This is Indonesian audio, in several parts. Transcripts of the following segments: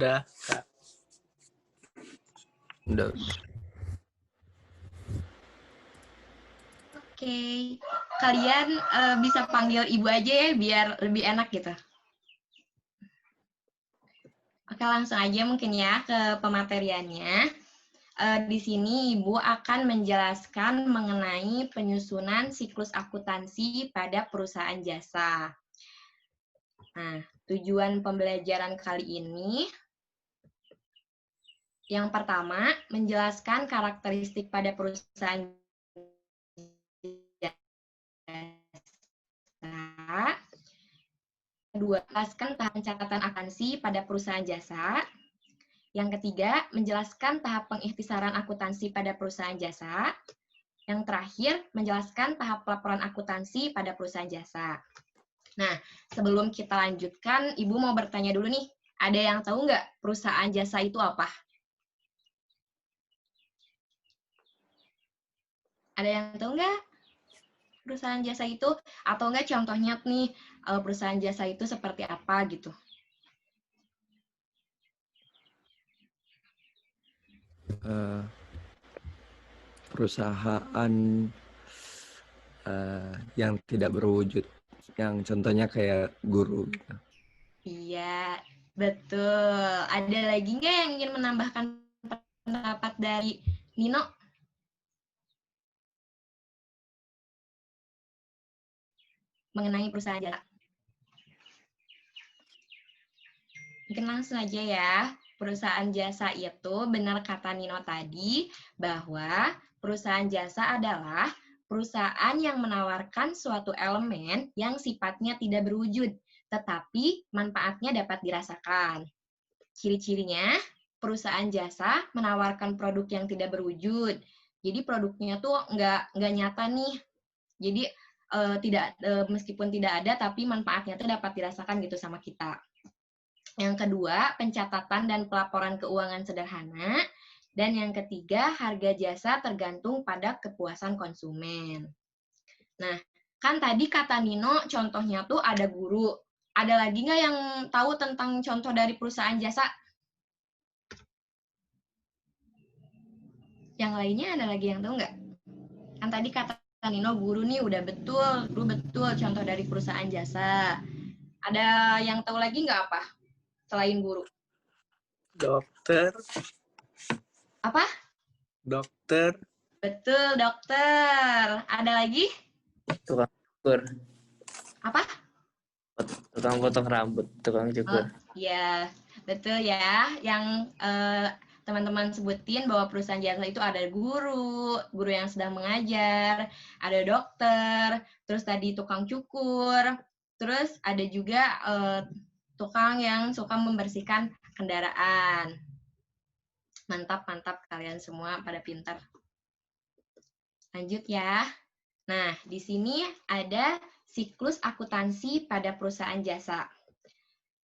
Udah, Kak. Udah. Oke, kalian bisa panggil ibu aja ya biar lebih enak gitu. Oke, langsung aja mungkin ya ke pemateriannya. Di sini Ibu akan menjelaskan mengenai penyusunan siklus akuntansi pada perusahaan jasa. Nah, tujuan pembelajaran kali ini yang pertama, menjelaskan karakteristik pada perusahaan jasa. Kedua, menjelaskan tahap pencatatan akuntansi pada perusahaan jasa. Yang ketiga, menjelaskan tahap pengikhtisaran akuntansi pada perusahaan jasa. Yang terakhir, menjelaskan tahap pelaporan akuntansi pada perusahaan jasa. Nah, sebelum kita lanjutkan, Ibu mau bertanya dulu nih, ada yang tahu nggak perusahaan jasa itu apa? Ada yang tahu nggak perusahaan jasa itu? Atau nggak contohnya nih, perusahaan jasa itu seperti apa gitu? Perusahaan yang tidak berwujud, yang contohnya kayak guru gitu. Iya, betul. Ada lagi nggak yang ingin menambahkan pendapat dari Nino? Mengenai perusahaan jasa. Mungkin langsung aja ya. Perusahaan jasa itu benar kata Nino tadi bahwa perusahaan jasa adalah perusahaan yang menawarkan suatu elemen yang sifatnya tidak berwujud, tetapi manfaatnya dapat dirasakan. Ciri-cirinya, perusahaan jasa menawarkan produk yang tidak berwujud. Jadi produknya tuh nggak nyata nih. Jadi meskipun tidak ada, tapi manfaatnya tuh dapat dirasakan gitu sama kita. Yang kedua, pencatatan dan pelaporan keuangan sederhana. Dan yang ketiga, harga jasa tergantung pada kepuasan konsumen. Nah, kan tadi kata Nino contohnya tuh ada guru. Ada lagi nggak yang tahu tentang contoh dari perusahaan jasa? Yang lainnya ada lagi yang tahu nggak? Kan tadi kata Nino guru nih udah betul, contoh dari perusahaan jasa. Ada yang tahu lagi nggak apa selain guru? Dokter. Apa? Dokter. Betul, dokter. Ada lagi? Tukang cukur. Apa? Tukang potong rambut, tukang cukur. Ya, betul ya. Yang teman-teman sebutin bahwa perusahaan jasa itu ada guru yang sedang mengajar, ada dokter, terus tadi tukang cukur, terus ada juga tukang yang suka membersihkan kendaraan. Mantap, kalian semua pada pintar. Lanjut ya. Nah, di sini ada siklus akuntansi pada perusahaan jasa.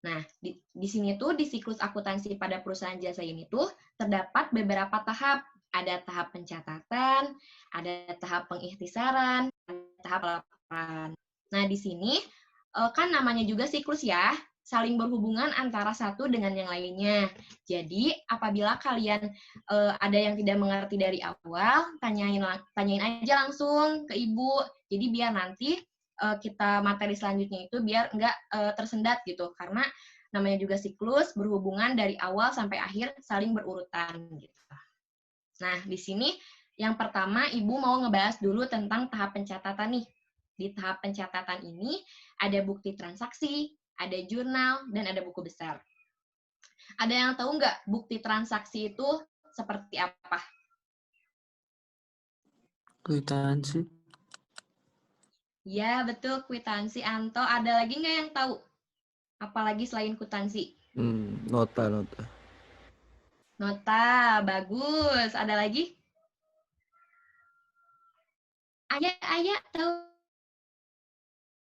Nah, di sini tuh di siklus akuntansi pada perusahaan jasa ini tuh terdapat beberapa tahap. Ada tahap pencatatan, ada tahap pengikhtisaran, ada tahap laporan. Nah, di sini kan namanya juga siklus ya, saling berhubungan antara satu dengan yang lainnya. Jadi, apabila kalian ada yang tidak mengerti dari awal, tanyain aja langsung ke Ibu. Jadi, biar nanti kita materi selanjutnya itu biar nggak tersendat gitu, karena namanya juga siklus berhubungan dari awal sampai akhir saling berurutan gitu. Nah, di sini yang pertama Ibu mau ngebahas dulu tentang tahap pencatatan nih. Di tahap pencatatan ini ada bukti transaksi, ada jurnal, dan ada buku besar. Ada yang tahu nggak bukti transaksi itu seperti apa? Kwitansi. Ya, betul, kwitansi. Anto, ada lagi nggak yang tahu? Apalagi selain kwitansi? Nota. Nota, bagus. Ada lagi? Ayah, tahu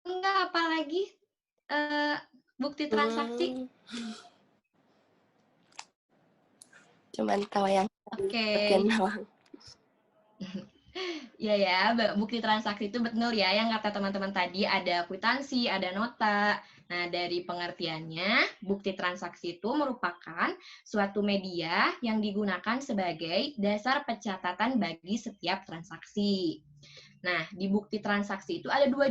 nggak apa lagi bukti transaksi? Cuman tahu yang bagian bawah. Ya, bukti transaksi itu betul ya, yang kata teman-teman tadi ada kwitansi, ada nota. Nah, dari pengertiannya, bukti transaksi itu merupakan suatu media yang digunakan sebagai dasar pencatatan bagi setiap transaksi. Nah, di bukti transaksi itu ada dua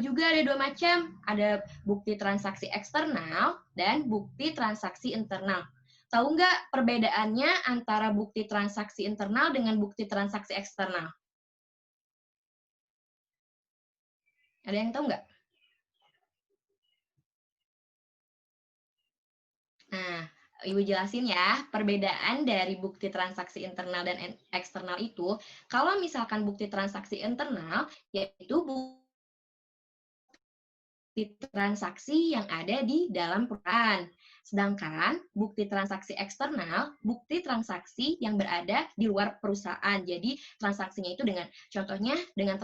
macam. Ada bukti transaksi eksternal dan bukti transaksi internal. Tahu nggak perbedaannya antara bukti transaksi internal dengan bukti transaksi eksternal? Ada yang tahu nggak? Nah, Ibu jelasin ya, perbedaan dari bukti transaksi internal dan eksternal itu, kalau misalkan bukti transaksi internal, yaitu bukti transaksi yang ada di dalam perusahaan. Sedangkan bukti transaksi eksternal, bukti transaksi yang berada di luar perusahaan. Jadi transaksinya itu contohnya dengan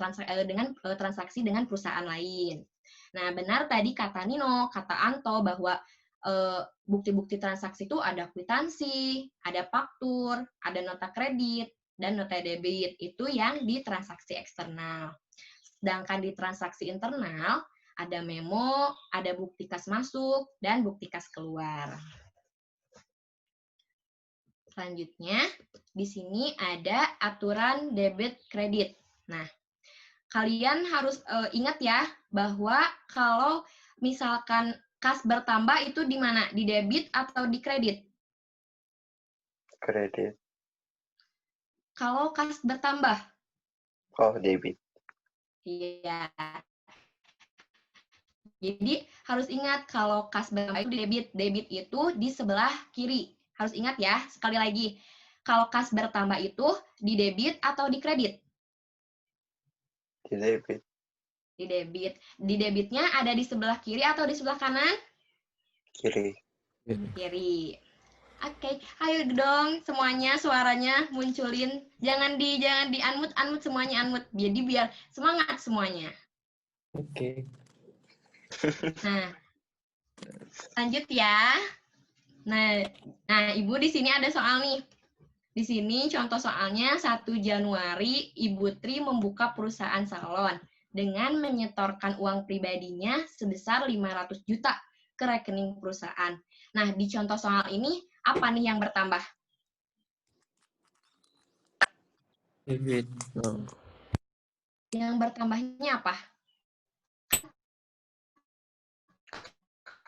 transaksi dengan perusahaan lain. Nah, benar tadi kata Nino, kata Anto bahwa bukti-bukti transaksi itu ada kwitansi, ada faktur, ada nota kredit, dan nota debit. Itu yang di transaksi eksternal. Sedangkan di transaksi internal, ada memo, ada bukti kas masuk, dan bukti kas keluar. Selanjutnya, di sini ada aturan debit kredit. Nah, kalian harus ingat ya, bahwa kalau misalkan kas bertambah itu di mana? Di debit atau di kredit? Kredit. Kalau kas bertambah? Oh, debit. Iya. Jadi harus ingat kalau kas bertambah itu di debit. Debit itu di sebelah kiri. Harus ingat ya, sekali lagi. Kalau kas bertambah itu di debit atau di kredit? Di debit. Di debit. Di debitnya ada di sebelah kiri atau di sebelah kanan? Kiri. Kiri. Oke, ayo dong semuanya suaranya munculin. Jangan di unmute semuanya unmute. Jadi biar semangat semuanya. Oke. Nah, lanjut ya. Nah, Ibu di sini ada soal nih. Di sini contoh soalnya 1 Januari Ibu Tri membuka perusahaan salon dengan menyetorkan uang pribadinya sebesar 500 juta ke rekening perusahaan. Nah, di contoh soal ini apa nih yang bertambah? Debit. Oh. Yang bertambahnya apa?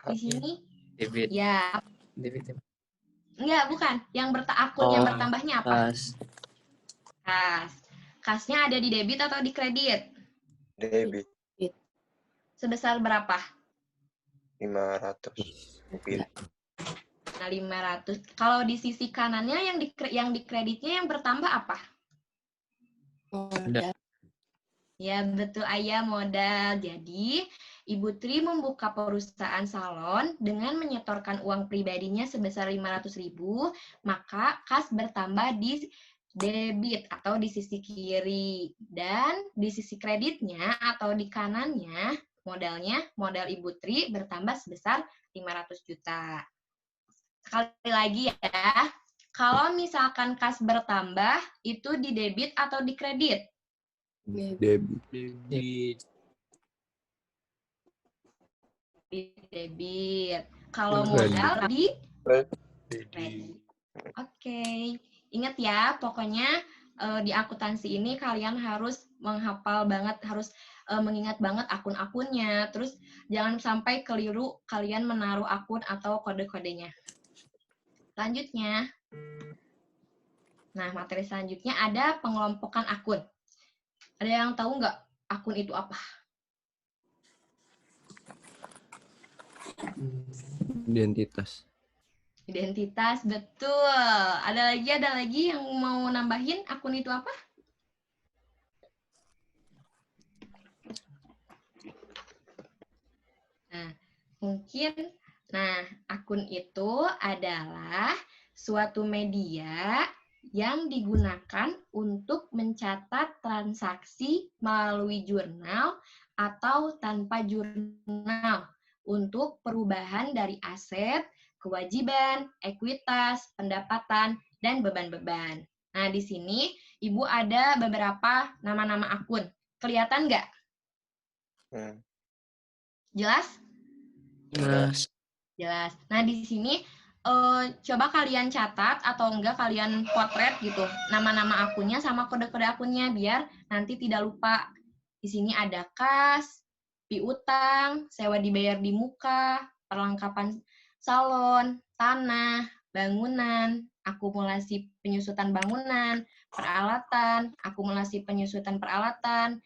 Di sini? Debit. Ya. Debit. Enggak, bukan. Akun yang bertambahnya apa? Kas. Kas. Kasnya ada di debit atau di kredit? Debit. Sebesar berapa? 500. Mobil. Nah, 500. Kalau di sisi kanannya yang di kreditnya yang bertambah apa? Modal. Ya, betul Ayah, modal. Jadi, Ibu Tri membuka perusahaan salon dengan menyetorkan uang pribadinya sebesar 500.000, maka kas bertambah di debit atau di sisi kiri. Dan di sisi kreditnya atau di kanannya, modal Ibu Tri bertambah sebesar 500 juta. Sekali lagi ya, kalau misalkan kas bertambah, itu di debit atau di kredit? Debit. Di debit. Kalau Kredit. modal di Kredit. kredit. Oke. Ingat ya, pokoknya di akuntansi ini kalian harus menghafal banget, harus mengingat banget akun-akunnya. Terus jangan sampai keliru kalian menaruh akun atau kode-kodenya. Selanjutnya. Nah, materi selanjutnya ada pengelompokan akun. Ada yang tahu nggak akun itu apa? Identitas. Identitas, betul. Ada lagi yang mau nambahin akun itu apa? Nah, mungkin, akun itu adalah suatu media yang digunakan untuk mencatat transaksi melalui jurnal atau tanpa jurnal untuk perubahan dari aset, kewajiban, ekuitas, pendapatan, dan beban-beban. Nah, di sini Ibu ada beberapa nama-nama akun. Kelihatan nggak? Jelas? Jelas. Jelas. Nah, di sini coba kalian catat atau enggak kalian potret gitu nama-nama akunnya sama kode-kode akunnya biar nanti tidak lupa. Di sini ada kas, piutang, sewa dibayar di muka, perlengkapan salon, tanah, bangunan, akumulasi penyusutan bangunan, peralatan, akumulasi penyusutan peralatan,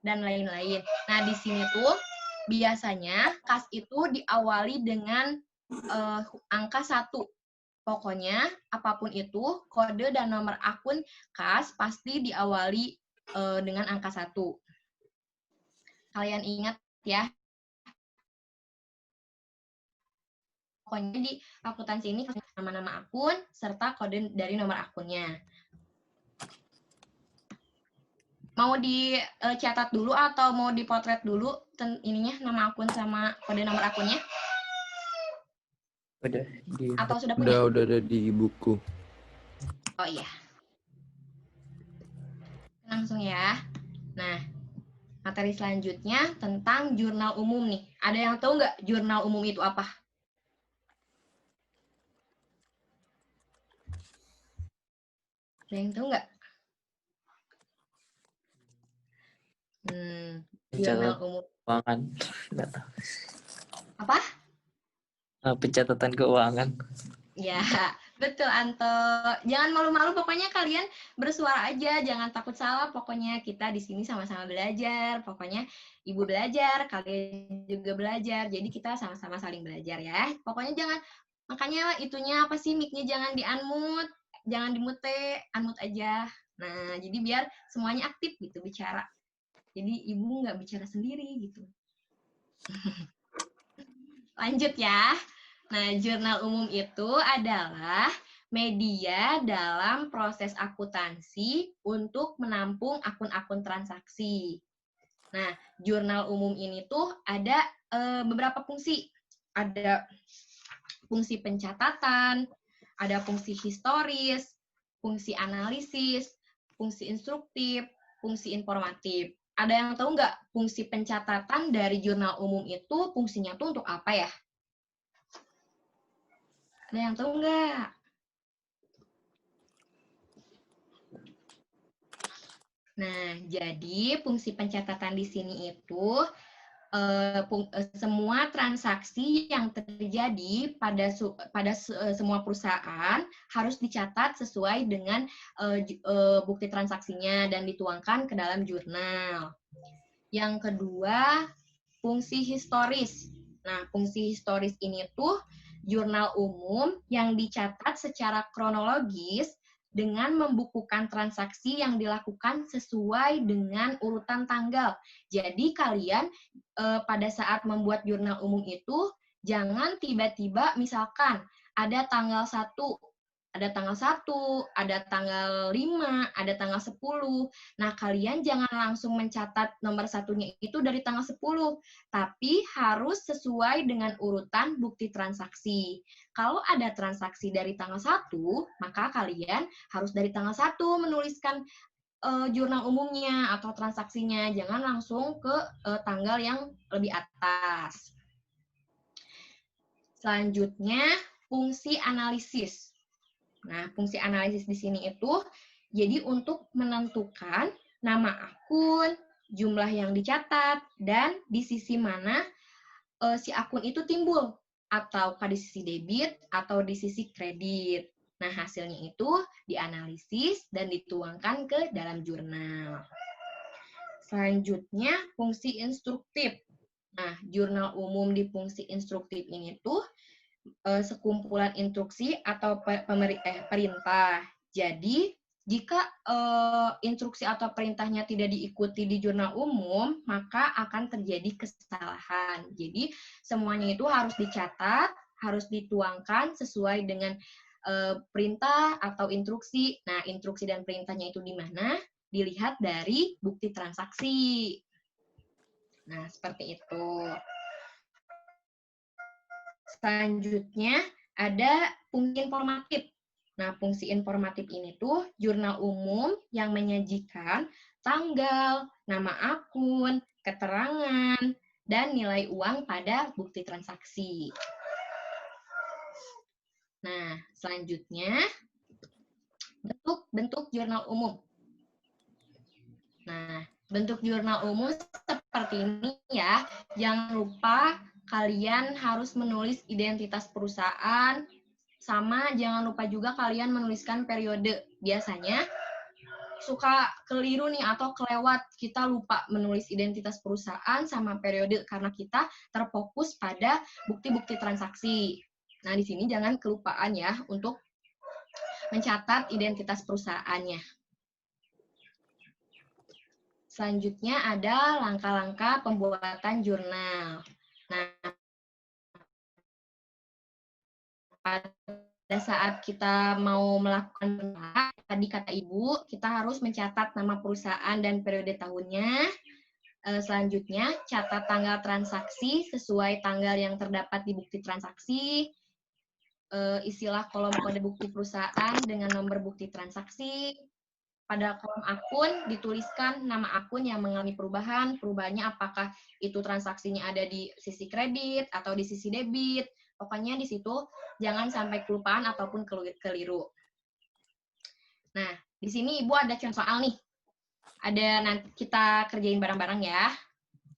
dan lain-lain. Nah, di sini tuh biasanya kas itu diawali dengan angka 1. Pokoknya apapun itu, kode dan nomor akun kas pasti diawali dengan angka 1. Kalian ingat ya. Pokoknya di akuntansi ini nama-nama akun serta kode dari nomor akunnya. Mau dicatat dulu atau mau dipotret dulu ininya nama akun sama kode nomor akunnya? Udah di Atau sudah punya? Udah ada di buku. Oh iya. Langsung ya. Nah, materi selanjutnya tentang jurnal umum nih. Ada yang tahu nggak jurnal umum itu apa? Ada yang tahu nggak? Jurnal umum. keuangan. Nggak tahu. Apa? Pencatatan keuangan. Ya, betul Anto. Jangan malu-malu, pokoknya kalian bersuara aja, jangan takut salah. Pokoknya kita di sini sama-sama belajar. Pokoknya ibu belajar, kalian juga belajar. Jadi kita sama-sama saling belajar ya. Pokoknya makanya itunya apa sih mic-nya jangan di-unmute, jangan di-mute, unmute aja. Nah, jadi biar semuanya aktif gitu bicara. Jadi ibu nggak bicara sendiri gitu. Lanjut ya. Nah, jurnal umum itu adalah media dalam proses akuntansi untuk menampung akun-akun transaksi. Nah, jurnal umum ini tuh ada beberapa fungsi. Ada fungsi pencatatan, ada fungsi historis, fungsi analisis, fungsi instruktif, fungsi informatif. Ada yang tahu nggak fungsi pencatatan dari jurnal umum itu fungsinya tuh untuk apa ya? Ada yang tahu nggak? Nah, jadi fungsi pencatatan di sini itu semua transaksi yang terjadi pada semua perusahaan harus dicatat sesuai dengan bukti transaksinya dan dituangkan ke dalam jurnal. Yang kedua, fungsi historis. Nah, fungsi historis ini tuh jurnal umum yang dicatat secara kronologis dengan membukukan transaksi yang dilakukan sesuai dengan urutan tanggal. Jadi kalian pada saat membuat jurnal umum itu jangan tiba-tiba misalkan ada tanggal 1, ada tanggal 1, ada tanggal 5, ada tanggal 10. Nah, kalian jangan langsung mencatat nomor satunya itu dari tanggal 10, tapi harus sesuai dengan urutan bukti transaksi. Kalau ada transaksi dari tanggal 1, maka kalian harus dari tanggal 1 menuliskan jurnal umumnya atau transaksinya. Jangan langsung ke tanggal yang lebih atas. Selanjutnya, fungsi analisis. Nah, fungsi analisis di sini itu jadi untuk menentukan nama akun, jumlah yang dicatat, dan di sisi mana si akun itu timbul, atau di sisi debit atau di sisi kredit. Nah, hasilnya itu dianalisis dan dituangkan ke dalam jurnal. Selanjutnya, fungsi instruktif. Nah, jurnal umum di fungsi instruktif ini tuh sekumpulan instruksi atau perintah. Jadi, jika instruksi atau perintahnya tidak diikuti di jurnal umum, maka akan terjadi kesalahan. Jadi, semuanya itu harus dicatat, harus dituangkan sesuai dengan perintah atau instruksi. Nah, instruksi dan perintahnya itu di mana? Dilihat dari bukti transaksi. Nah, seperti itu. Selanjutnya ada fungsi informatif. Nah, fungsi informatif ini tuh jurnal umum yang menyajikan tanggal, nama akun, keterangan, dan nilai uang pada bukti transaksi. Nah, selanjutnya bentuk jurnal umum. Nah, bentuk jurnal umum seperti ini ya. Jangan lupa kalian harus menulis identitas perusahaan, sama jangan lupa juga kalian menuliskan periode. Biasanya suka keliru nih atau kelewat, kita lupa menulis identitas perusahaan sama periode karena kita terfokus pada bukti-bukti transaksi. Nah, di sini jangan kelupaan ya untuk mencatat identitas perusahaannya. Selanjutnya ada langkah-langkah pembuatan jurnal. Nah, pada saat kita mau melakukan jurnal, tadi kata Ibu, kita harus mencatat nama perusahaan dan periode tahunnya. Selanjutnya, catat tanggal transaksi sesuai tanggal yang terdapat di bukti transaksi. Isilah kolom kode bukti perusahaan dengan nomor bukti transaksi. Pada kolom akun dituliskan nama akun yang mengalami perubahan. Perubahannya apakah itu transaksinya ada di sisi kredit atau di sisi debit. Pokoknya di situ jangan sampai kelupaan ataupun keliru. Nah, di sini Ibu ada contoh soal nih. Ada nanti kita kerjain bareng-bareng ya.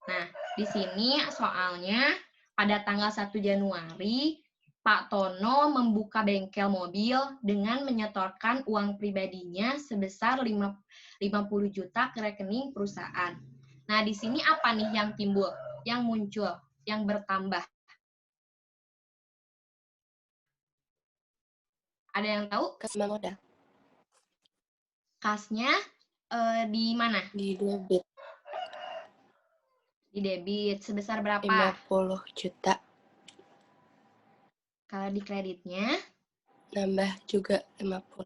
Nah, di sini soalnya pada tanggal 1 Januari Pak Tono membuka bengkel mobil dengan menyetorkan uang pribadinya sebesar 50 juta ke rekening perusahaan. Nah, di sini apa nih yang timbul, yang muncul, yang bertambah? Ada yang tahu? Kas modal. Kasnya di mana? Di debit. Di debit. Sebesar berapa? 50 juta. Kalau di kreditnya? Nambah juga 50.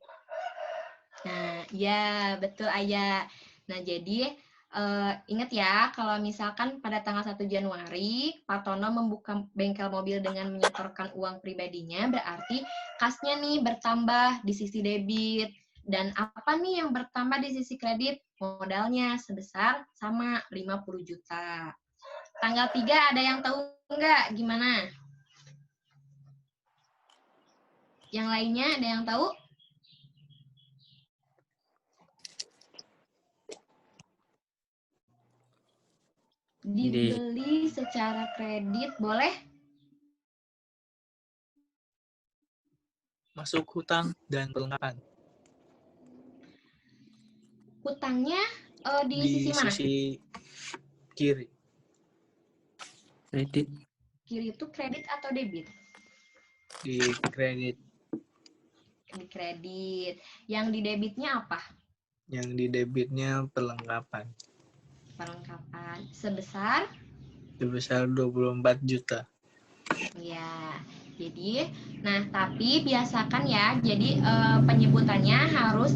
Nah, ya betul Ayah. Nah, jadi ingat ya, kalau misalkan pada tanggal 1 Januari, Pak Tono membuka bengkel mobil dengan menyetorkan uang pribadinya, berarti kasnya nih bertambah di sisi debit. Dan apa nih yang bertambah di sisi kredit? Modalnya sebesar sama 50 juta. Tanggal 3 ada yang tahu nggak gimana? Yang lainnya ada yang tahu? Dibeli secara kredit boleh? Masuk hutang dan perlengkapan. Hutangnya di sisi mana? Sisi kiri. Kredit. Kiri itu kredit atau debit? Di kredit. Di kredit. Yang di debitnya apa? Yang di debitnya perlengkapan. Perlengkapan. Sebesar? Sebesar 24 juta. Ya. Jadi, nah tapi biasakan ya, jadi penyebutannya harus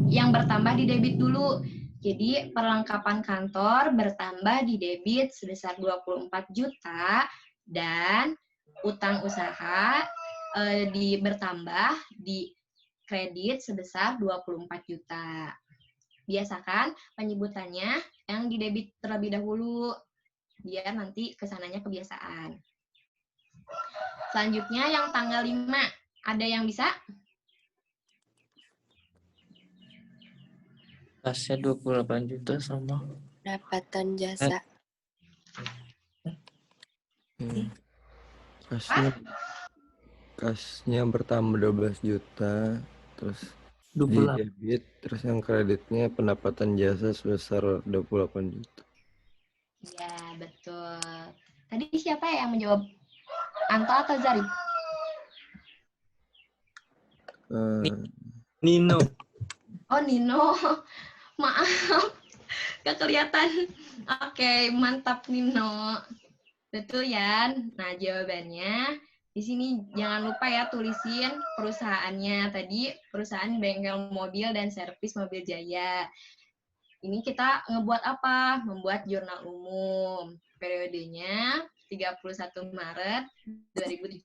yang bertambah di debit dulu. Jadi perlengkapan kantor bertambah di debit sebesar 24 juta dan utang usaha bertambah di kredit sebesar 24 juta. Biasakan penyebutannya yang di debit terlebih dahulu, biar nanti kesananya kebiasaan. Selanjutnya yang tanggal 5, ada yang bisa? Kasnya 28 juta sama Pendapatan jasa. Kasnya bertambah 12 juta, terus di 28. debit, terus yang kreditnya pendapatan jasa sebesar 28 juta. Ya, betul. Tadi siapa yang menjawab? Anto atau Zarif? Nino. Oh, Nino. Maaf, gak kelihatan. Oke, mantap Nino. Betul ya. Nah, jawabannya di sini jangan lupa ya tulisin perusahaannya. Tadi perusahaan bengkel mobil dan servis mobil Jaya. Ini kita ngebuat apa? Membuat jurnal umum. Periodenya 31 Maret 2017.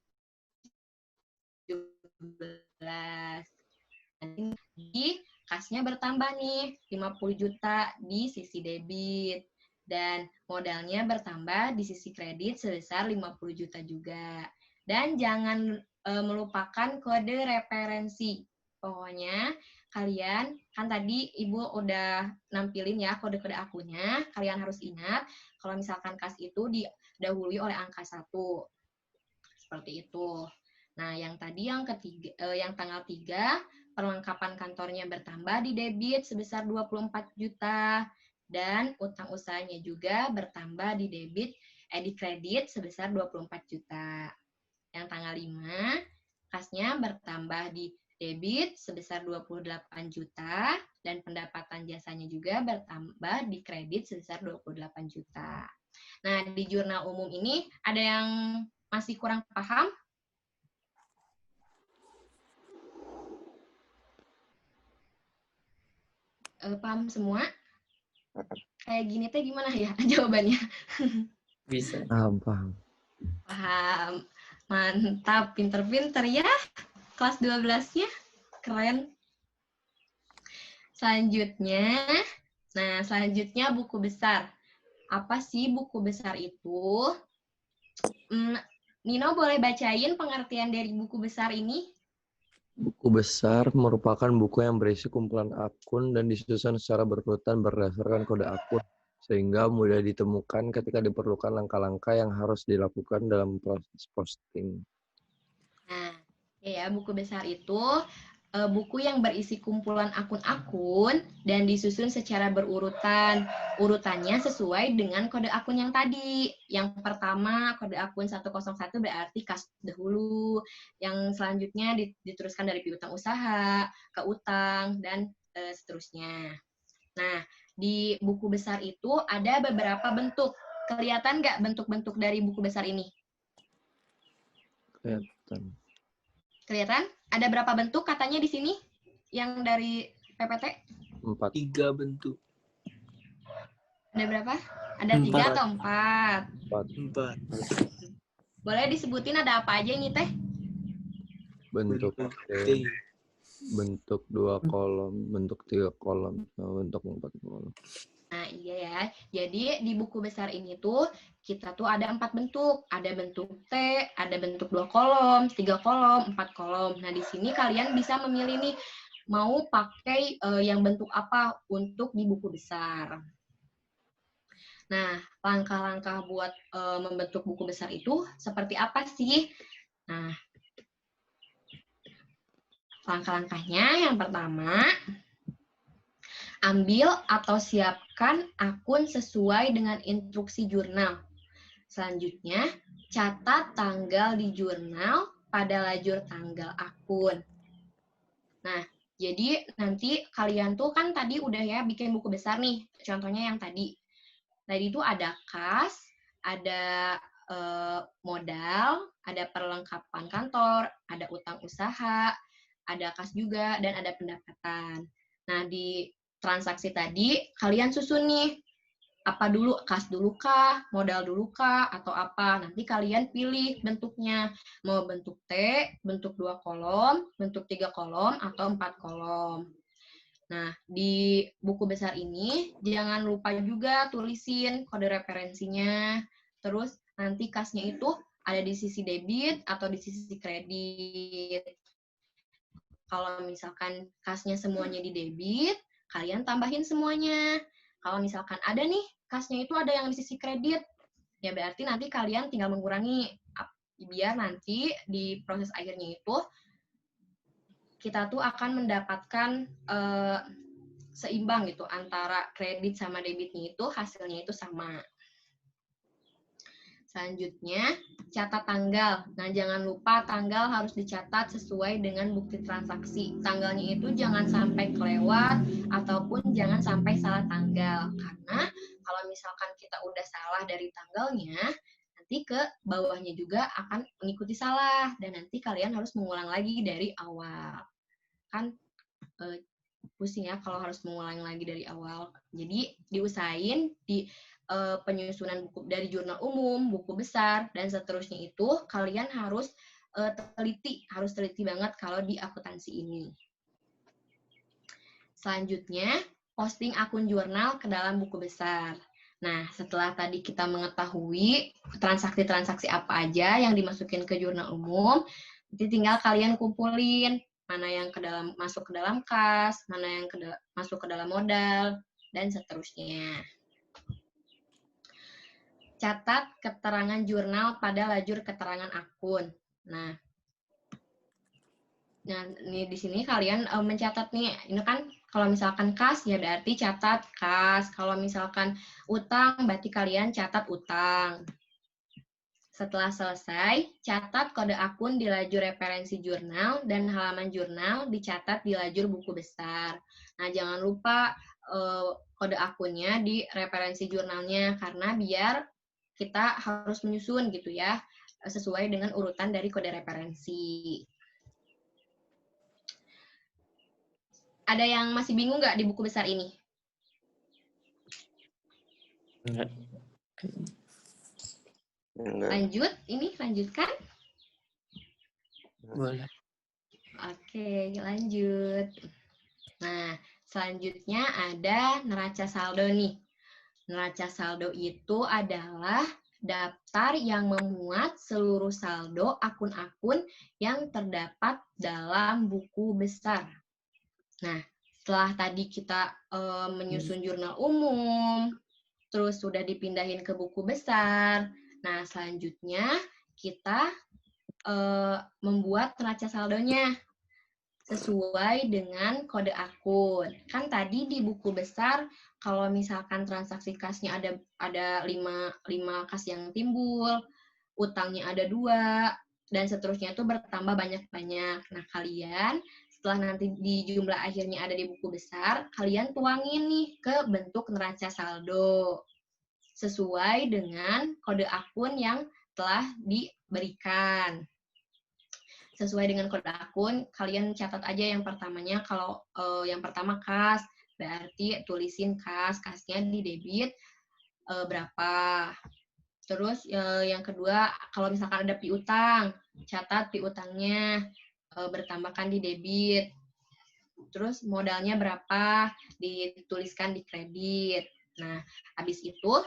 Nanti kasnya bertambah nih, 50 juta di sisi debit. Dan modalnya bertambah di sisi kredit sebesar 50 juta juga. Dan jangan melupakan kode referensi. Pokoknya kalian, kan tadi Ibu udah nampilin ya kode-kode akunnya, kalian harus ingat kalau misalkan kas itu didahului oleh angka 1. Seperti itu. Nah, yang tadi yang ketiga, yang tanggal 3, perlengkapan kantornya bertambah di debit sebesar 24 juta dan utang usahanya juga bertambah di di kredit sebesar 24 juta. Yang tanggal 5, kasnya bertambah di debit sebesar 28 juta dan pendapatan jasanya juga bertambah di kredit sebesar 28 juta. Nah, di jurnal umum ini ada yang masih kurang paham? Paham semua? Kayak gini teh gimana ya jawabannya? Bisa. Paham. Paham. Mantap, pinter-pinter ya. Kelas 12-nya keren. Selanjutnya buku besar. Apa sih buku besar itu? Nino boleh bacain pengertian dari buku besar ini? Buku besar merupakan buku yang berisi kumpulan akun dan disusun secara berurutan berdasarkan kode akun, sehingga mudah ditemukan ketika diperlukan langkah-langkah yang harus dilakukan dalam proses posting. Nah, ya buku besar itu buku yang berisi kumpulan akun-akun dan disusun secara berurutan. Urutannya sesuai dengan kode akun yang tadi. Yang pertama, kode akun 101 berarti kas dahulu. Yang selanjutnya diteruskan dari piutang usaha, ke utang, dan seterusnya. Nah, di buku besar itu ada beberapa bentuk. Kelihatan nggak bentuk-bentuk dari buku besar ini? Kelihatan. Kelihatan? Ada berapa bentuk katanya di sini? Yang dari PPT? 4. 3 bentuk. Ada berapa? Ada 3 atau 4? 4. Boleh disebutin ada apa aja ini teh? Bentuk T. bentuk 2 kolom, bentuk 3 kolom, bentuk 4 kolom. Nah, iya ya. Jadi di buku besar ini tuh kita tuh ada 4 bentuk. Ada bentuk T, ada bentuk 2 kolom, 3 kolom, 4 kolom. Nah, di sini kalian bisa memilih nih mau pakai yang bentuk apa untuk di buku besar. Nah, langkah-langkah buat membentuk buku besar itu seperti apa sih? Nah, langkah-langkahnya yang pertama, ambil atau siapkan akun sesuai dengan instruksi jurnal. Selanjutnya, catat tanggal di jurnal pada lajur tanggal akun. Nah, jadi nanti kalian tuh kan tadi udah ya bikin buku besar nih. Contohnya yang tadi. Tadi itu ada kas, ada modal, ada perlengkapan kantor, ada utang usaha, ada kas juga, dan ada pendapatan. Nah, di transaksi tadi, kalian susun nih, apa dulu, kas dulu kah, modal dulu kah, atau apa. Nanti kalian pilih bentuknya, mau bentuk T, bentuk 2 kolom, bentuk 3 kolom, atau 4 kolom. Nah, di buku besar ini, jangan lupa juga tulisin kode referensinya, terus nanti kasnya itu ada di sisi debit atau di sisi kredit. Kalau misalkan kasnya semuanya di debit, kalian tambahin semuanya. Kalau misalkan ada nih, kasnya itu ada yang di sisi kredit, ya berarti nanti kalian tinggal mengurangi, biar nanti di proses akhirnya itu, kita tuh akan mendapatkan seimbang gitu, antara kredit sama debitnya itu, hasilnya itu sama. Selanjutnya, catat tanggal. Nah, jangan lupa tanggal harus dicatat sesuai dengan bukti transaksi. Tanggalnya itu jangan sampai kelewat ataupun jangan sampai salah tanggal. Karena kalau misalkan kita udah salah dari tanggalnya, nanti ke bawahnya juga akan mengikuti salah. Dan nanti kalian harus mengulang lagi dari awal. Kan pusing ya kalau harus mengulang lagi dari awal. Jadi diusahain di penyusunan buku dari jurnal umum, buku besar, dan seterusnya itu kalian harus teliti banget kalau di akuntansi ini. Selanjutnya, posting akun jurnal ke dalam buku besar. Nah, setelah tadi kita mengetahui transaksi-transaksi apa aja yang dimasukin ke jurnal umum, nanti tinggal kalian kumpulin mana yang masuk ke dalam kas, mana yang masuk ke dalam modal, dan seterusnya. Catat keterangan jurnal pada lajur keterangan akun. Nah, ini di sini kalian mencatat nih, ini kan kalau misalkan kas ya berarti catat kas, kalau misalkan utang berarti kalian catat utang. Setelah selesai, catat kode akun di lajur referensi jurnal dan halaman jurnal dicatat di lajur buku besar. Nah, jangan lupa kode akunnya di referensi jurnalnya karena biar kita harus menyusun gitu ya, sesuai dengan urutan dari kode referensi. Ada yang masih bingung nggak di buku besar ini? Enggak. Enggak. Lanjut, ini lanjutkan. Boleh. Oke, lanjut. Nah, selanjutnya ada neraca saldo nih. Neraca saldo itu adalah daftar yang memuat seluruh saldo akun-akun yang terdapat dalam buku besar. Nah, setelah tadi kita menyusun jurnal umum, terus sudah dipindahin ke buku besar. Nah, selanjutnya kita membuat neraca saldonya sesuai dengan kode akun. Kan tadi di buku besar, kalau misalkan transaksi kasnya ada 5 kas yang timbul, utangnya ada 2, dan seterusnya itu bertambah banyak-banyak. Nah, kalian setelah nanti di jumlah akhirnya ada di buku besar, kalian tuangin nih ke bentuk neraca saldo sesuai dengan kode akun yang telah diberikan. Sesuai dengan kode akun, kalian catat aja yang pertamanya. Kalau yang pertama kas, berarti tulisin kasnya di debit berapa. Terus yang kedua, kalau misalkan ada piutang, catat piutangnya bertambahkan di debit. Terus modalnya berapa, dituliskan di kredit. Nah, habis itu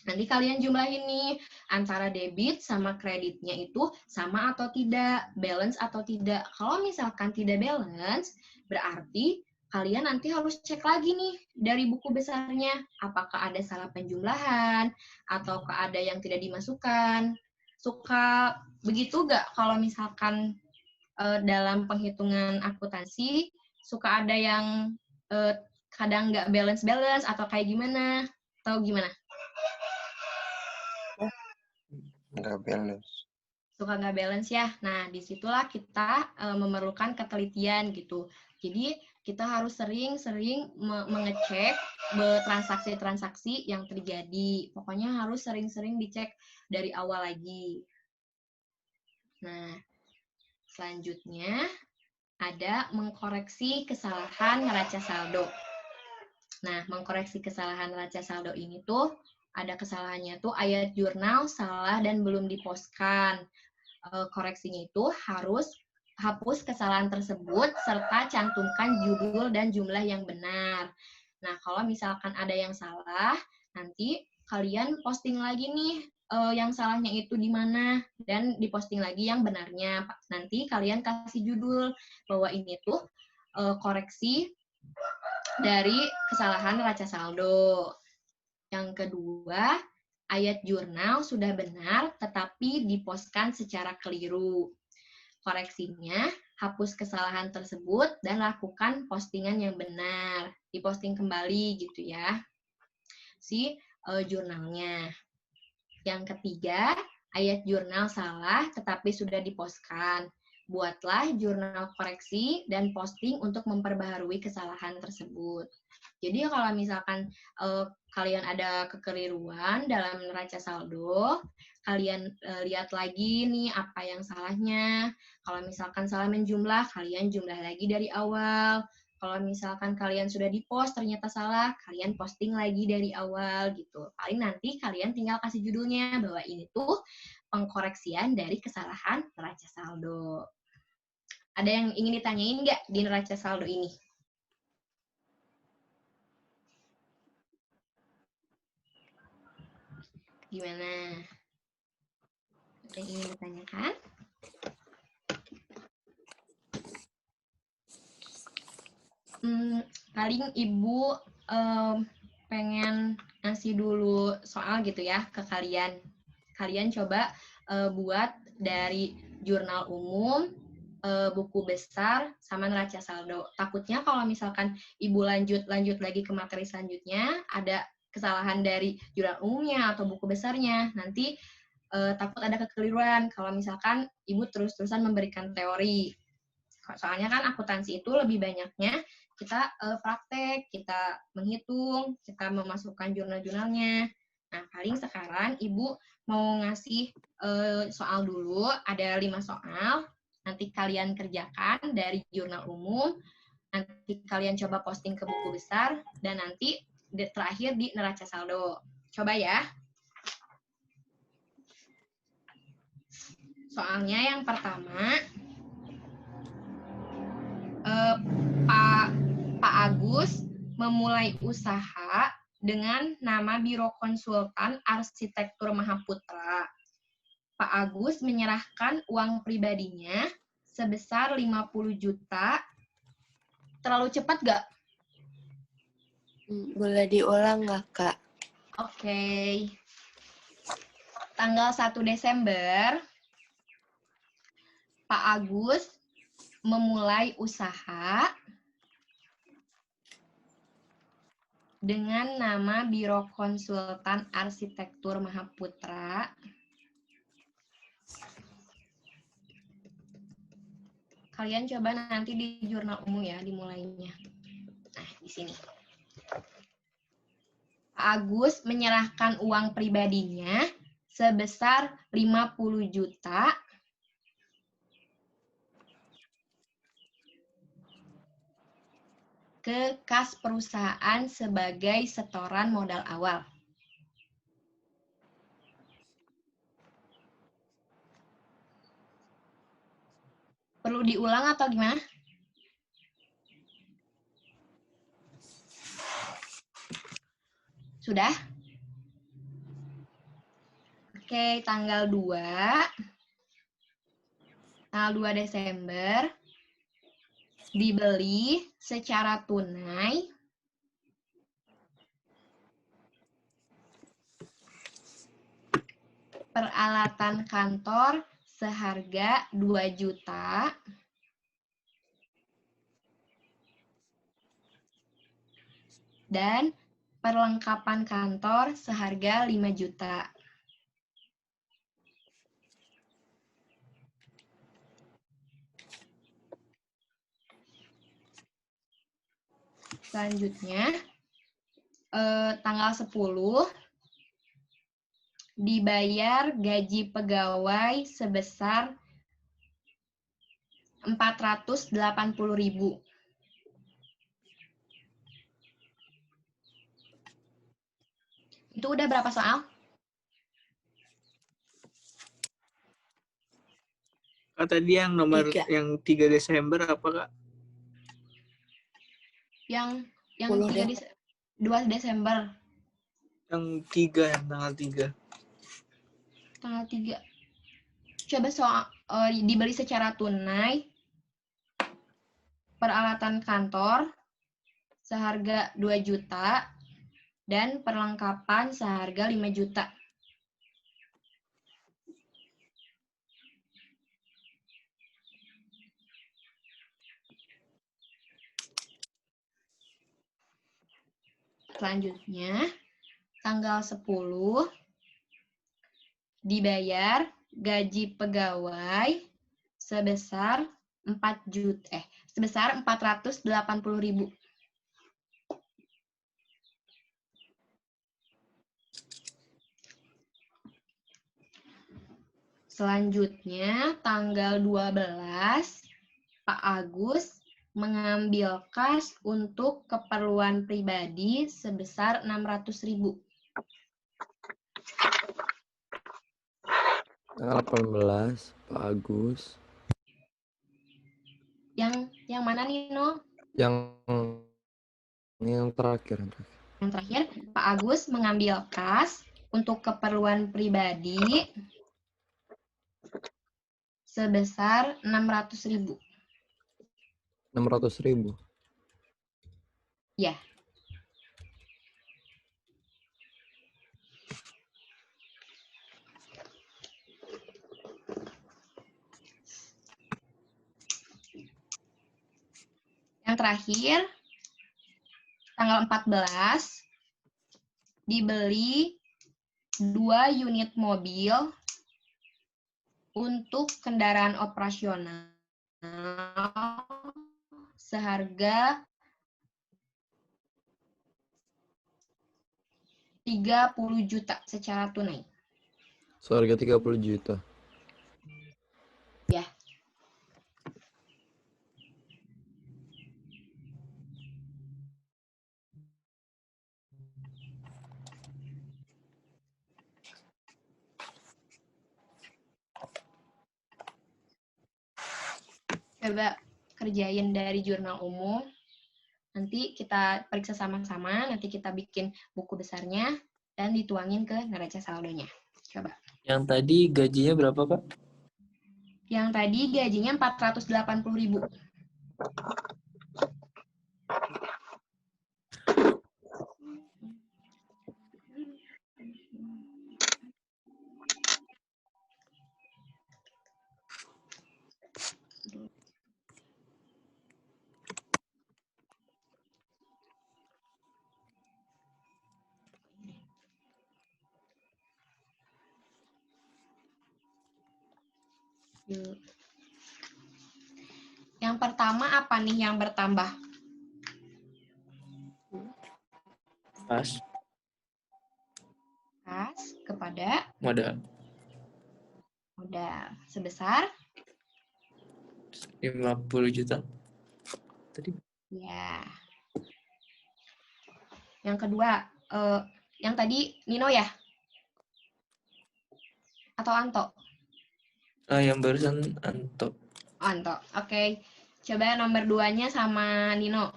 nanti kalian jumlahin nih antara debit sama kreditnya itu sama atau tidak, balance atau tidak. Kalau misalkan tidak balance, berarti kalian nanti harus cek lagi nih dari buku besarnya, apakah ada salah penjumlahan, ataukah ada yang tidak dimasukkan. Suka begitu nggak kalau misalkan dalam penghitungan akuntansi, suka ada yang kadang nggak balance atau kayak gimana? Atau gimana? Enggak balance. Suka nggak balance ya. Nah, disitulah kita memerlukan ketelitian gitu. Jadi, kita harus sering-sering mengecek transaksi-transaksi yang terjadi. Pokoknya harus sering-sering dicek dari awal lagi. Nah, selanjutnya ada mengkoreksi kesalahan neraca saldo. Nah, mengkoreksi kesalahan neraca saldo ini tuh ada kesalahannya tuh ayat jurnal salah dan belum dipostkan. Koreksinya itu harus hapus kesalahan tersebut serta cantumkan judul dan jumlah yang benar. Nah, kalau misalkan ada yang salah, nanti kalian posting lagi nih yang salahnya itu di mana dan diposting lagi yang benarnya. Nanti kalian kasih judul bahwa ini tuh koreksi dari kesalahan neraca saldo. Yang kedua, ayat jurnal sudah benar tetapi dipostkan secara keliru. Koreksinya, hapus kesalahan tersebut dan lakukan postingan yang benar. Diposting kembali gitu ya, si jurnalnya. Yang ketiga, ayat jurnal salah tetapi sudah dipostkan. Buatlah jurnal koreksi dan posting untuk memperbaharui kesalahan tersebut. Jadi kalau misalkan kalian ada kekeliruan dalam neraca saldo, kalian lihat lagi nih apa yang salahnya. Kalau misalkan salah menjumlah, kalian jumlah lagi dari awal. Kalau misalkan kalian sudah di-post ternyata salah, kalian posting lagi dari awal gitu. Paling nanti kalian tinggal kasih judulnya bahwa ini tuh pengkoreksian dari kesalahan neraca saldo. Ada yang ingin ditanyain nggak di neraca saldo ini? Gimana? Ada yang ingin ditanyakan? Paling Ibu pengen ngasih dulu soal gitu ya ke kalian. Kalian coba buat dari jurnal umum, buku besar, sama neraca saldo. Takutnya kalau misalkan Ibu lanjut lagi ke materi selanjutnya, ada kesalahan dari jurnal umumnya atau buku besarnya. Nanti takut ada kekeliruan kalau misalkan Ibu terus-terusan memberikan teori. Soalnya kan akuntansi itu lebih banyaknya kita praktek, kita menghitung, kita memasukkan jurnal-jurnalnya. Nah, paling sekarang Ibu mau ngasih soal dulu, ada 5 soal. Nanti kalian kerjakan dari jurnal umum, nanti kalian coba posting ke buku besar, dan nanti terakhir di neraca saldo. Coba ya. Soalnya yang pertama, Pak Agus memulai usaha dengan nama Biro Konsultan Arsitektur Mahaputra. Pak Agus menyerahkan uang pribadinya sebesar 50 juta. Terlalu cepat nggak? Boleh diulang nggak, Kak? Oke. Tanggal 1 Desember, Pak Agus memulai usaha dengan nama Biro Konsultan Arsitektur Mahaputra. Kalian coba nanti di jurnal umum ya dimulainya. Nah, di sini. Pak Agus menyerahkan uang pribadinya sebesar 50 juta ke kas perusahaan sebagai setoran modal awal. Perlu diulang atau gimana? Sudah? Oke, tanggal 2 Desember dibeli secara tunai peralatan kantor seharga 2 juta dan perlengkapan kantor seharga 5 juta. Selanjutnya, tanggal 10 dibayar gaji pegawai sebesar 480.000. Itu udah berapa soal? Kak, tadi yang nomor 3. yang 3 Desember apa, Kak? Yang 10 2 Desember. Yang 3, yang tanggal 3. Tanggal 3. Coba soal dibeli secara tunai peralatan kantor seharga 2 juta dan perlengkapan seharga 5 juta. Selanjutnya, tanggal 10 dibayar gaji pegawai sebesar 480.000. Selanjutnya, tanggal 12, Pak Agus mengambil kas untuk keperluan pribadi sebesar 600.000. Tanggal 18, Pak Agus. Yang mana nih, No? Yang terakhir. Yang terakhir, Pak Agus mengambil kas untuk keperluan pribadi sebesar 600.000. 600.000. Ya. Yang terakhir, tanggal 14, dibeli 2 unit mobil untuk kendaraan operasional seharga 30 juta secara tunai. Seharga 30 juta. Ya. Coba kerjain dari jurnal umum. Nanti kita periksa sama-sama, nanti kita bikin buku besarnya dan dituangin ke neraca saldonya. Coba. Yang tadi gajinya berapa, Kak? Yang tadi gajinya 480.000. Yang pertama apa nih yang bertambah? Pas. Kas kepada Modal. modal sebesar 50 juta. Tadi. ya. Yang kedua, yang tadi Nino ya? Atau Anto? Yang barusan Anto. Anto, oke. Coba nomor 2-nya sama Nino.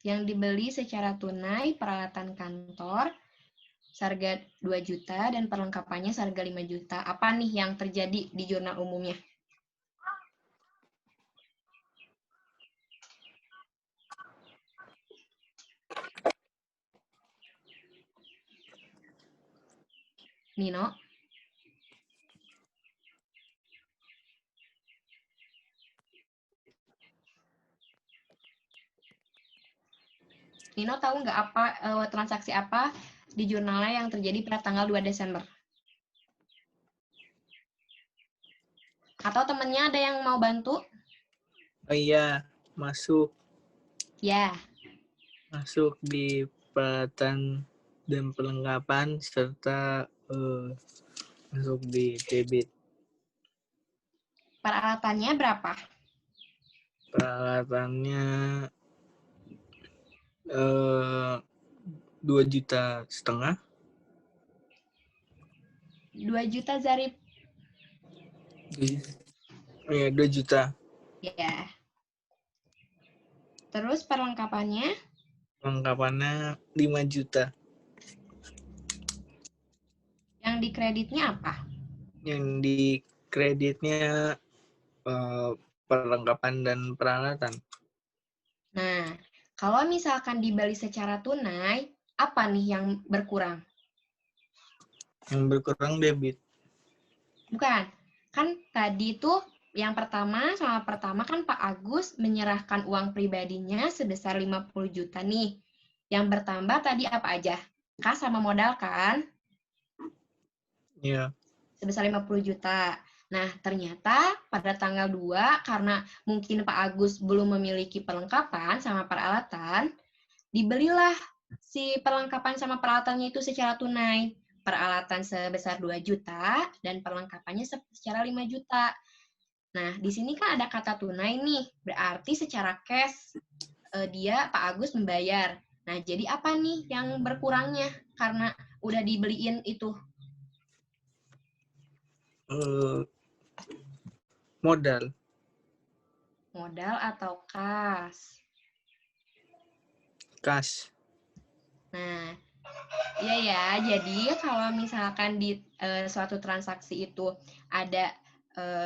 Yang dibeli secara tunai peralatan kantor seharga 2 juta dan perlengkapannya seharga 5 juta. Apa nih yang terjadi di jurnal umumnya? Nino? Nino tahu nggak apa transaksi apa di jurnalnya yang terjadi pada tanggal 2 Desember? Atau temennya ada yang mau bantu? Oh iya, masuk Ya, di peralatan dan perlengkapan serta masuk di debit. peralatannya berapa? Peralatannya 2,5 juta. 2 juta Zarif. Oh iya, 2 juta. Ya. Terus perlengkapannya? Perlengkapannya 5 juta. Yang di kreditnya apa? Yang di kreditnya perlengkapan dan peralatan. Nah, kalau misalkan dibeli secara tunai, apa nih yang berkurang? Yang berkurang debit. Bukan. Kan tadi tuh yang pertama kan Pak Agus menyerahkan uang pribadinya sebesar 50 juta nih. Yang bertambah tadi apa aja? Kas sama modal kan? Iya. Sebesar 50 juta. Nah, ternyata pada tanggal 2, karena mungkin Pak Agus belum memiliki perlengkapan sama peralatan, dibelilah si perlengkapan sama peralatannya itu secara tunai. Peralatan sebesar 2 juta dan perlengkapannya secara 5 juta. Nah, di sini kan ada kata tunai nih, berarti secara cash dia Pak Agus membayar. Nah, jadi apa nih yang berkurangnya karena udah dibeliin itu? Modal. Modal atau kas? Kas. Nah, iya ya. Jadi kalau misalkan di suatu transaksi itu ada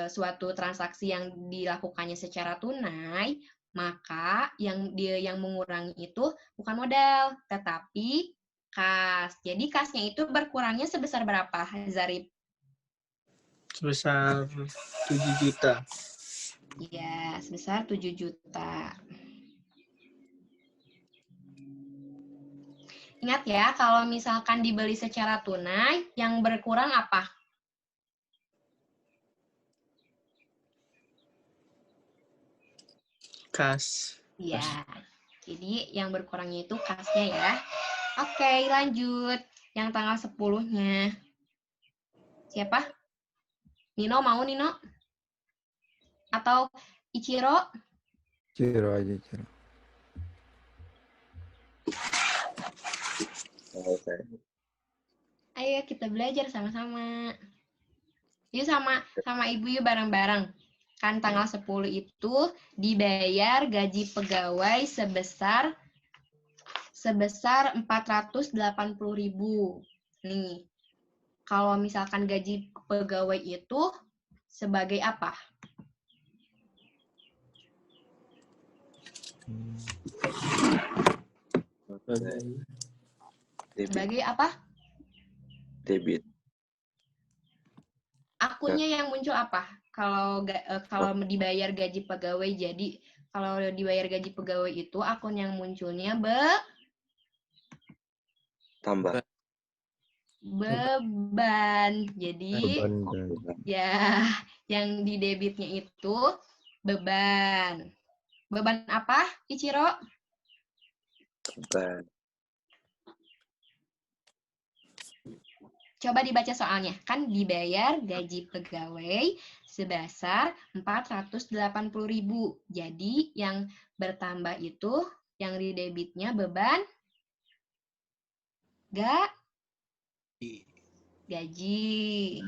suatu transaksi yang dilakukannya secara tunai, maka yang mengurangi itu bukan modal, tetapi kas. Jadi kasnya itu berkurangnya sebesar berapa, Zarif? Sebesar 7 juta. Iya, sebesar 7 juta. Ingat ya, kalau misalkan dibeli secara tunai, yang berkurang apa? Kas. Iya. Jadi yang berkurangnya itu kasnya ya. Oke, lanjut. Yang tanggal 10-nya. Siapa? Nino mau, Nino? Atau Ichiro? Ciro aja, Ciro. Oke. Ayo kita belajar sama-sama. Yuk sama ibu yuk bareng-bareng. Kan tanggal 10 itu dibayar gaji pegawai sebesar 480.000. Nih, kalau misalkan gaji pegawai itu sebagai apa? Debit. Sebagai apa? Debit. Akunnya yang muncul apa? Kalau dibayar gaji pegawai, jadi kalau dibayar gaji pegawai itu akun yang munculnya Tambah. beban. Jadi Beban dan ya yang di debitnya itu beban. Beban apa, Ichiro? Beban. Coba dibaca soalnya. Kan dibayar gaji pegawai sebesar 480.000. Jadi yang bertambah itu yang di debitnya beban gaji.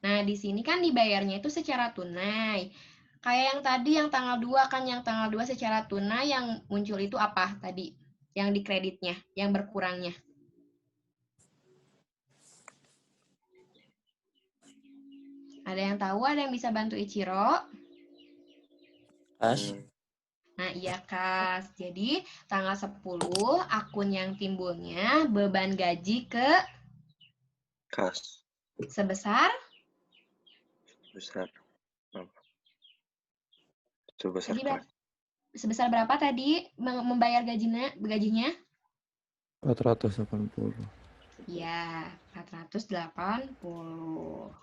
Nah, di sini kan dibayarnya itu secara tunai. Kayak yang tadi yang tanggal 2 kan, yang tanggal 2 secara tunai yang muncul itu apa tadi? Yang di kreditnya, yang berkurangnya. Ada yang tahu, ada yang bisa bantu Ichiro? Kas. Nah, iya Kas. Jadi, tanggal 10 akun yang timbulnya beban gaji ke Kas. sebesar Besar. Sebesar tadi kas. sebesar berapa tadi membayar gajinya? 480. Iya, 480.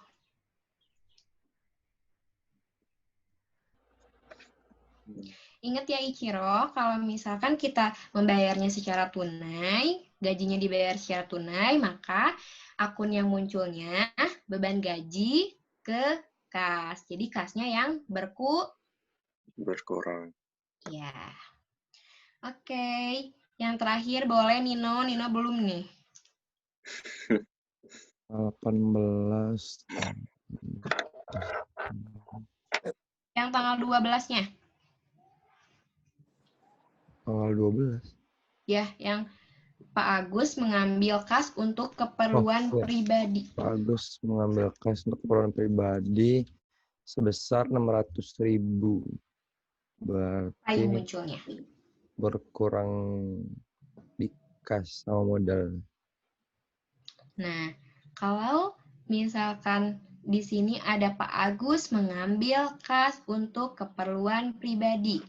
Ingat ya Ichiro, kalau misalkan kita membayarnya secara tunai, gajinya dibayar secara tunai, maka akun yang munculnya beban gaji ke kas. Jadi kasnya yang Berkurang. ya. Oke. Yang terakhir boleh Nino. Nino belum nih. 18. Yang tanggal 12-nya. Tanggal 12. Ya, yang Pak Agus mengambil kas untuk keperluan iya. pribadi. Pak Agus mengambil kas untuk keperluan pribadi sebesar 600.000. Berarti Munculnya. berkurang di kas sama modal. Nah, kalau misalkan di sini ada Pak Agus mengambil kas untuk keperluan pribadi.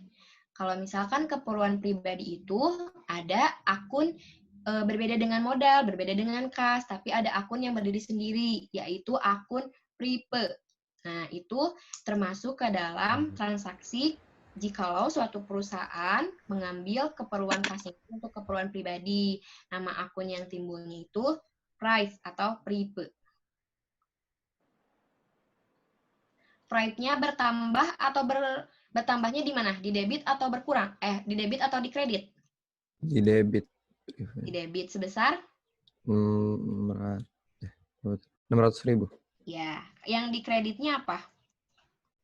Kalau misalkan keperluan pribadi itu ada akun berbeda dengan modal, berbeda dengan kas, tapi ada akun yang berdiri sendiri, yaitu akun Pripe. Nah, itu termasuk ke dalam transaksi jikalau suatu perusahaan mengambil keperluan kasnya untuk keperluan pribadi. Nama akun yang timbulnya itu Price atau Pripe. Price-nya bertambah atau bertambahnya di mana? Di debit atau berkurang? Di debit atau di kredit? Di debit. Di debit sebesar? 600.000. Ya, yang di kreditnya apa?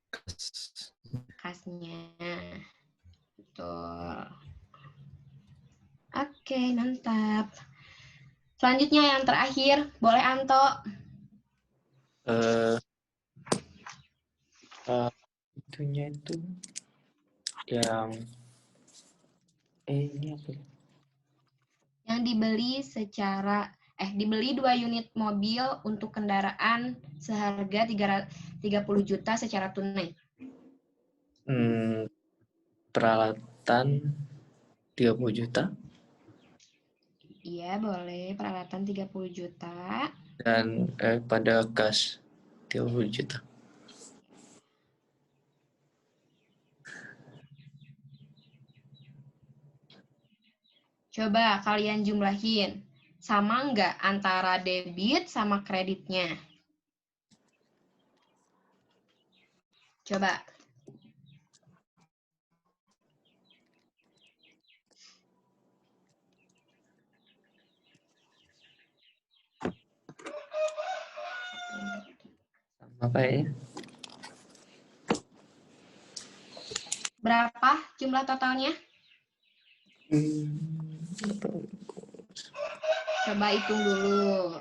Kas. Kasnya. Betul. Oke, mantap. Selanjutnya yang terakhir, boleh Anto. Eh, itunya itu yang ini apa? Yang dibeli 2 unit mobil untuk kendaraan seharga 30 juta secara tunai. Peralatan 30 juta Iya, boleh. Peralatan 30 juta. dan pada kas 30 juta. Coba kalian jumlahin. Sama nggak antara debit sama kreditnya? Coba. Sama kayaknya. Berapa jumlah totalnya? Coba hitung dulu.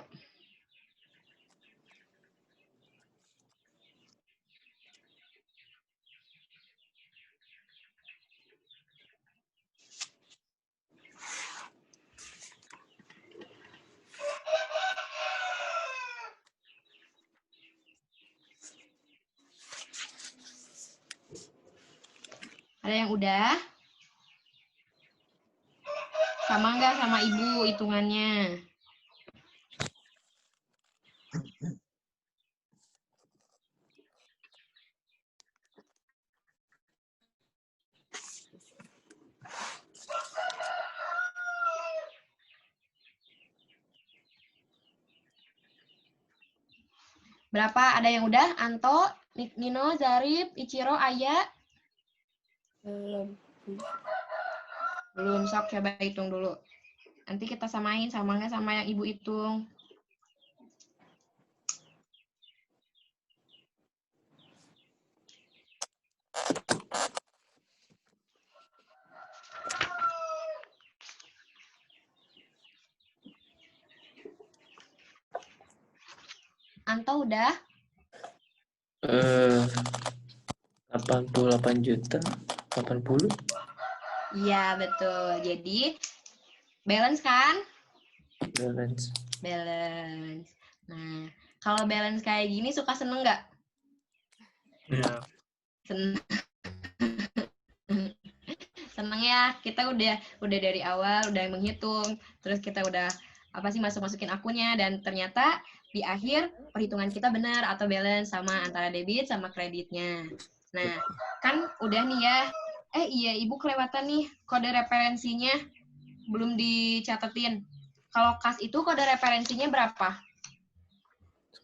Ada yang udah? Sama nggak sama ibu hitungannya? Berapa? Ada yang udah? Anto, Nino, Zarif, Ichiro, Aya? Belum. Belum, sok coba hitung dulu. Nanti kita samain sama nggak sama yang ibu hitung. Anto udah? 88 juta. 80. Iya, betul. Jadi, balance kan? Balance. Balance. Nah, kalau balance kayak gini suka seneng nggak? Ya. Seneng. Seneng ya, kita udah dari awal udah menghitung, terus kita udah masukin akunnya, dan ternyata di akhir perhitungan kita benar atau balance sama antara debit sama kreditnya. Nah, kan udah nih ya. Iya, Ibu kelewatan nih kode referensinya belum dicatetin. Kalau kas itu kode referensinya berapa?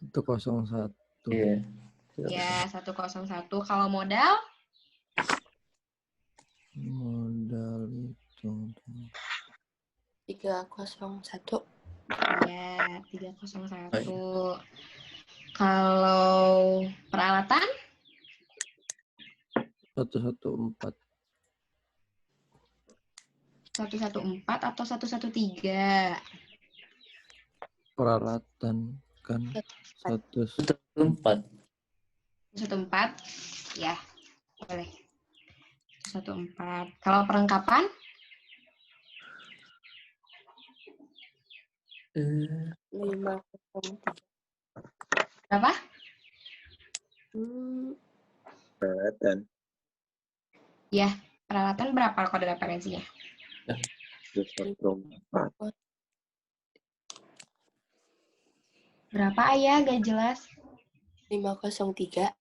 101. Iya. Ya, 101. Kalau modal? Modal itu 301. Ya, 301. Kalau peralatan? 114. 114 atau 113? Peralatan kan 114. 4. 114? Ya, boleh. 114. Kalau perlengkapan? 503. Berapa? Peralatan. Ya, peralatan berapa kode referensinya? 104. Berapa, Ayah? Gak jelas. 503.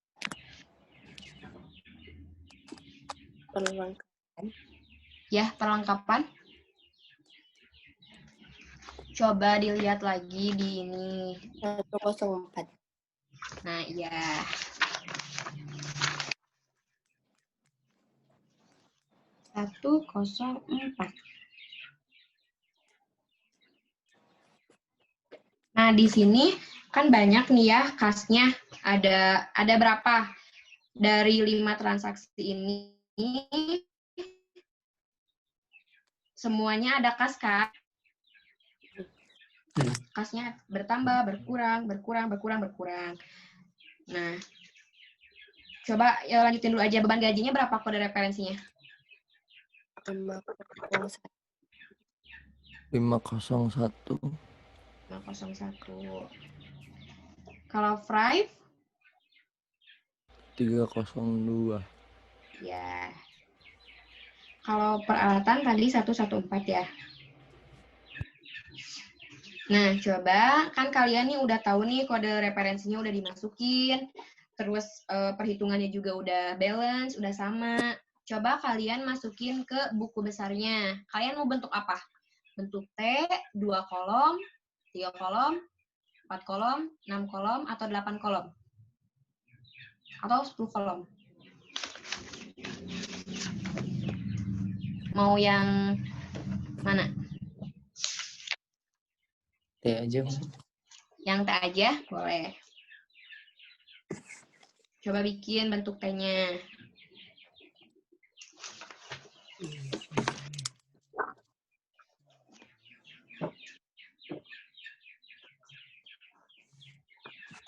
Perlengkapan. Ya, perlengkapan. Coba dilihat lagi di ini. 104. Nah, iya. Satu 104. Nah, di sini kan banyak nih ya kasnya. Ada berapa? Dari 5 transaksi ini, semuanya ada kas, kan? Hmm. Kasnya bertambah, berkurang. Nah, coba ya lanjutin dulu aja. Beban gajinya berapa kode referensinya? 501. 501. 501. Kalau Thrive? 302. Ya. Kalau peralatan tadi 114 ya. Nah, coba kan kalian nih udah tahu nih kode referensinya udah dimasukin, terus perhitungannya juga udah balance, udah sama. Coba kalian masukin ke buku besarnya. Kalian mau bentuk apa? Bentuk T, 2 kolom, 3 kolom, 4 kolom, 6 kolom, atau 8 kolom? Atau 10 kolom? Mau yang mana? T aja. Yang T aja? Boleh. Coba bikin bentuk T-nya.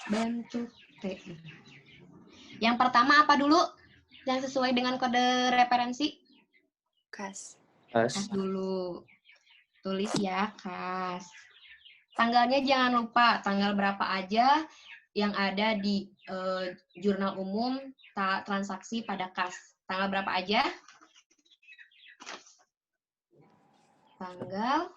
Bentuk T. Yang pertama apa dulu? Yang sesuai dengan kode referensi? Kas. Pas. Kas dulu. Tulis ya, kas. Tanggalnya jangan lupa, tanggal berapa aja yang ada di jurnal umum transaksi pada kas. Tanggal berapa aja? Tanggal